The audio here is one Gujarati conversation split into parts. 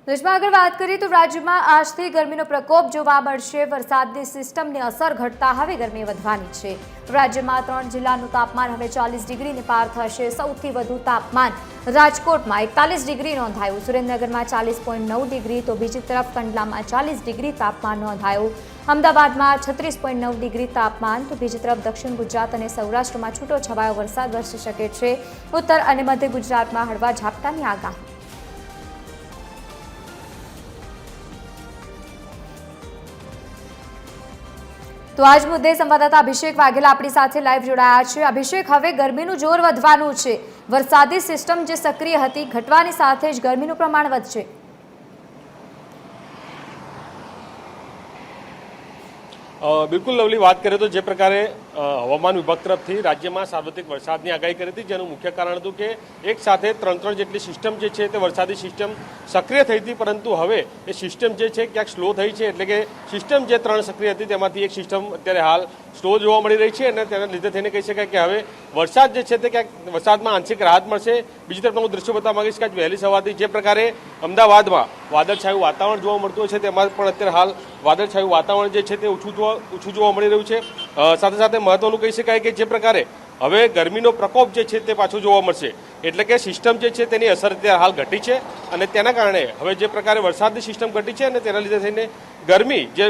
દેશમાં આગળ વાત કરીએ તો રાજ્યમાં આજથી ગરમીનો પ્રકોપ જોવા મળશે। વરસાદની સિસ્ટમની અસર ઘટતા હવે ગરમી વધવાની છે। રાજ્યમાં 3 જિલ્લાનું તાપમાન હવે 40 ડિગ્રીને પાર થશે। સૌથી વધુ તાપમાન રાજકોટમાં 41 ડિગ્રી નોંધાયું, સુરેન્દ્રનગરમાં 40.9 ડિગ્રી તો બીજી તરફ કંડલામાં 40 ડિગ્રી તાપમાન નોંધાયું। અમદાવાદમાં 36.9 ડિગ્રી તાપમાન તો બીજી તરફ દક્ષિણ ગુજરાત અને સૌરાષ્ટ્રમાં છૂટો છવાયો વરસાદ વરસી શકે છે। ઉત્તર અને મધ્ય ગુજરાતમાં હળવા ઝાપટાની આગાહી। તો આજ મુદ્દે સંવાદદાતા અભિષેક વાઘેલા આપણી સાથે લાઈવ જોડાયા છે। અભિષેક, હવે ગરમીનું જોર વધવાનું છે। વરસાદી સિસ્ટમ જે સક્રિય હતી ઘટવાની સાથે જ ગરમીનું પ્રમાણ વધશે। બિલકુલ લવલી, વાત કરીએ તો જે પ્રકારે હવામાન વિભાગ તરફથી રાજ્યમાં સાર્વત્રિક વરસાદની આગાહી કરી હતી, જેનું મુખ્ય કારણ હતું કે એક સાથે ત્રણ જેટલી સિસ્ટમ જે છે તે વરસાદી સિસ્ટમ સક્રિય થઈ હતી, પરંતુ હવે એ સિસ્ટમ જે છે ક્યાંક સ્લો થઈ છે। એટલે કે સિસ્ટમ જે 3 સક્રિય હતી તેમાંથી એક સિસ્ટમ અત્યારે હાલ સ્લો જોવા મળી રહી છે અને તેના લીધે થઈને કહી શકાય કે હવે વરસાદ જે છે તે ક્યાંક વરસાદમાં આંશિક રાહત મળશે। બીજી તરફ હું દ્રશ્યો બતાવવા માંગીશ કે વહેલી સવારથી જે પ્રકારે અમદાવાદમાં વાદળછાયું વાતાવરણ જોવા મળતું હોય છે, તેમાં પણ અત્યારે હાલ વાદળછાયું વાતાવરણ જે છે તે ઓછું જોવા મળી રહ્યું છે। સાથે સાથે મહત્વનું કહી શકાય કે જે પ્રકારે હવે ગરમીનો પ્રકોપ જે છે તે પાછો જોવા મળશે। એટલે કે સિસ્ટમ જે છે તેની અસર અત્યારે હાલ ઘટી છે અને તેના કારણે હવે જે પ્રકારે વરસાદની સિસ્ટમ ઘટી છે અને તેના લીધે થઈને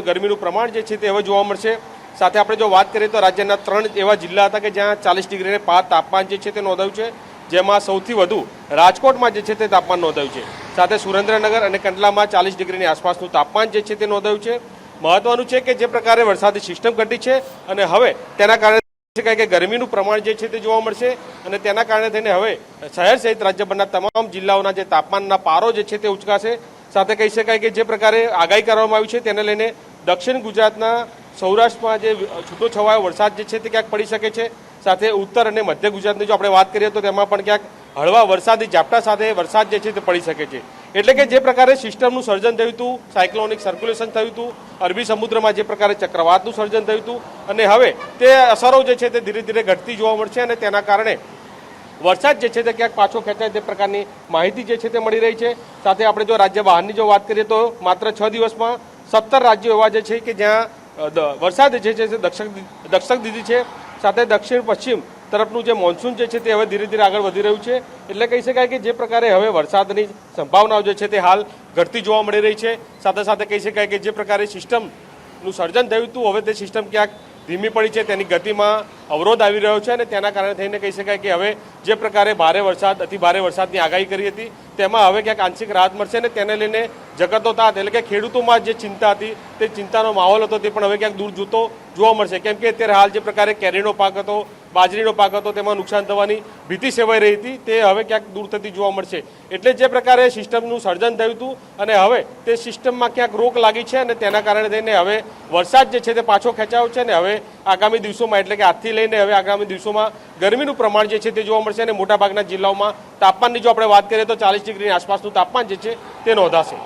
ગરમીનું પ્રમાણ જે છે તે હવે જોવા મળશે। સાથે આપણે જો વાત કરીએ તો રાજ્યના 3 એવા જિલ્લા હતા કે જ્યાં 40 ડિગ્રીને પાર તાપમાન જે છે તે નોંધાયું છે, જેમાં સૌથી વધુ રાજકોટમાં જે છે તે તાપમાન નોંધાયું છે। સાથે સુરેન્દ્રનગર અને કંડલામાં 40 ડિગ્રીની આસપાસનું તાપમાન જે છે તે નોંધાયું છે। મહત્વનું છે કે જે પ્રકારે વરસાદી સિસ્ટમ ઘટી છે અને હવે તેના કારણે શકાય કે ગરમીનું પ્રમાણ જે છે તે જોવા મળશે અને તેના કારણે થઈને હવે શહેર સહિત રાજ્યભરના તમામ જિલ્લાઓના જે તાપમાનના પારો જે છે તે ઉચકાશે। સાથે કહી શકાય કે જે પ્રકારે આગાહી કરવામાં આવી છે તેને લઈને દક્ષિણ ગુજરાતના સૌરાષ્ટ્રમાં જે છૂટો છવાયો વરસાદ જે છે તે ક્યાંક પડી શકે છે। સાથે ઉત્તર અને મધ્ય ગુજરાતની જો આપણે વાત કરીએ તો તેમાં પણ ક્યાંક હળવા વરસાદી ઝાપટા સાથે વરસાદ જે છે તે પડી શકે છે। એટલે કે જે પ્રકારે સિસ્ટમનું સર્જન થયું હતું, સાયક્લોનિક સર્ક્યુલેશન થયું હતું, અરબી સમુદ્રમાં જે પ્રકારે ચક્રવાતનું સર્જન થયું હતું અને હવે તે અસરો જે છે તે ધીરે ધીરે ઘટતી જોવા મળશે અને તેના કારણે વરસાદ જે છે તે ક્યાંક પાછો ખેંચાય તે પ્રકારની માહિતી જે છે તે મળી રહી છે। સાથે આપણે જો રાજ્ય બહારની જો વાત કરીએ તો માત્ર 6 દિવસમાં 17 રાજ્યો એવા જે છે કે જ્યાં વરસાદ જે છે તે દસ્તક દીધી છે। સાથે દક્ષિણ પશ્ચિમ તરફનું જે મોન્સૂન જે છે તે હવે ધીરે ધીરે આગળ વધી રહ્યું છે। એટલે કહી શકાય કે જે પ્રકારે હવે વરસાદની સંભાવનાઓ જે છે તે હાલ ઘટતી જોવા મળી રહી છે। સાથે સાથે કહી શકાય કે જે પ્રકારે સિસ્ટમનું સર્જન થયું હતું હવે તે સિસ્ટમ ક્યાંક ધીમી પડી છે, તેની ગતિમાં અવરોધ આવી રહ્યો છે અને તેના કારણે થઈને કહી શકાય કે હવે જે પ્રકારે ભારે વરસાદ અતિ ભારે વરસાદની આગાહી કરી હતી તેમાં હવે ક્યાંક આંશિક રાહત મળશે અને તેને લઈને જગતો તાત એટલે કે ખેડૂતોમાં જે ચિંતા હતી તે ચિંતાનો માહોલ હતો તે પણ હવે ક્યાંક દૂર જોવા મળશે। કેમ કે અત્યારે હાલ જે પ્રકારે કેરીનો પાક હતો, બાજરીનો પાક હતો, તેમાં નુકસાન થવાની ભીતિ સેવાઈ રહી હતી તે હવે ક્યાંક દૂર થતી જોવા મળશે। એટલે જે પ્રકારે સિસ્ટમનું સર્જન થયું હતું અને હવે તે સિસ્ટમમાં ક્યાંક રોક લાગી છે અને તેના કારણે થઈને હવે વરસાદ જે છે તે પાછો ખેંચાયો છે અને હવે આગામી દિવસોમાં એટલે કે આજથી લઈને હવે આગામી દિવસોમાં ગરમીનું પ્રમાણ જે છે તે જોવા મળશે અને મોટાભાગના જિલ્લાઓમાં તાપમાનની જો આપણે વાત કરીએ તો 40 ડિગ્રીની આસપાસનું તાપમાન જે છે તે નોંધાશે।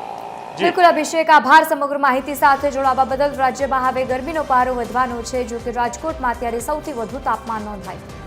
બિલકુલ અભિષેક, આભાર સમગ્ર માહિતી સાથે જોડાવા બદલ। રાજ્યમાં હવે ગરમીનો પારો વધવાનો છે, જો કે રાજકોટમાં અત્યારે સૌથી વધુ તાપમાન નોંધાયું।